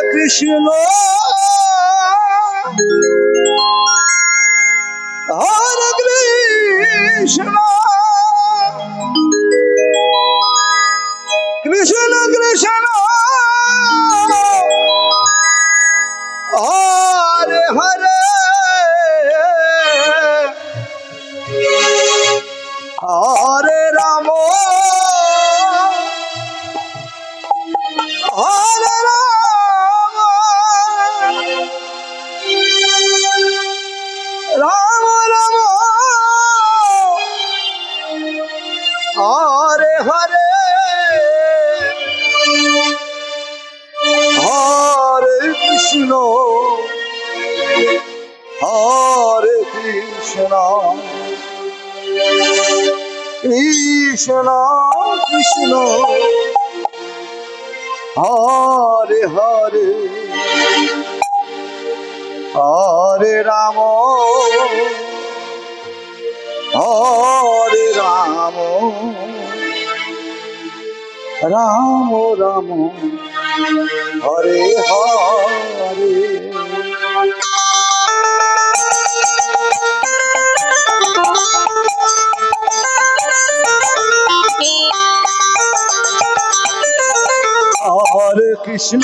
Krishna Hare Krishna Krishna Krishna Hare Hare Hare Ram Hare Ram Ram Ram Hare Hare Hare Krishna Hare Krishna Krishna Krishna Hare Hare Hare Ram Hare Ram Ram Ram Hare Hare Hare Krishna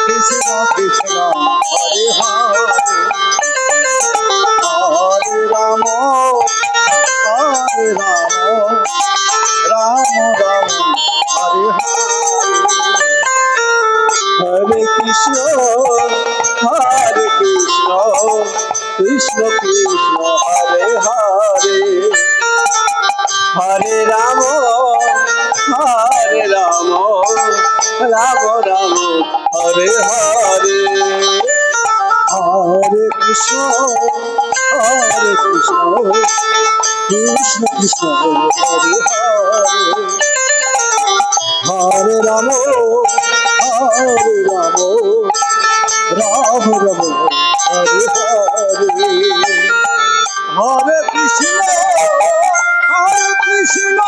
Krishna Krishna Hare Hare Hare Ram Ram Ram Hare Hare Krishna Krishna Krishna Hare Hare Hare Ram Ram Ram Hare Hare Hare Krishna Krishna Krishna Hare Hare Hare Ram Ram Ram Hare Hare Hare Krishna Krishna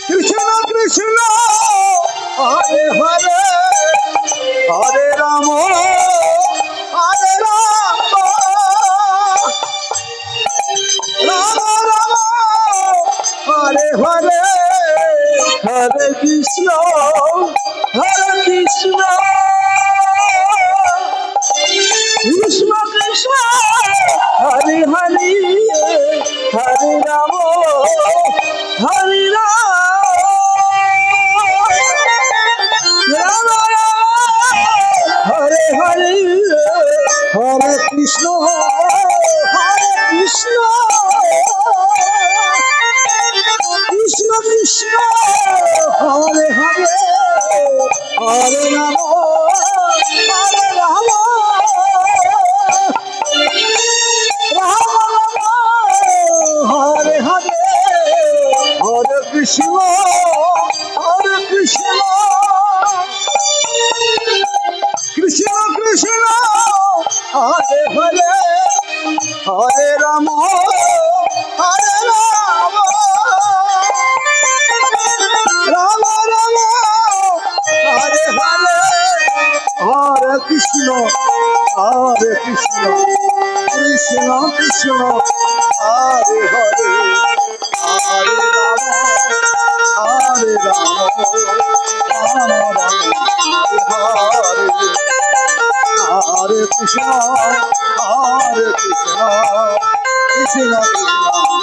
Krishna Krishna Hare Hare Hare Ram Ram Ram Hare Hare Hare Krishna Krishna Krishna Krishna Hare Hare Hare Ram Ram Hare Hare Hare Krishna Krishna Krishna Krishna Hare Hare Hare Ram Hare Hare Hare Krishna Krishna Krishna Hare Hare Hare Ram Ram Ram Hare Hare Hare Krishna Krishna Krishna Hare Hare Hare Ram Hare Krishna Krishna Krishna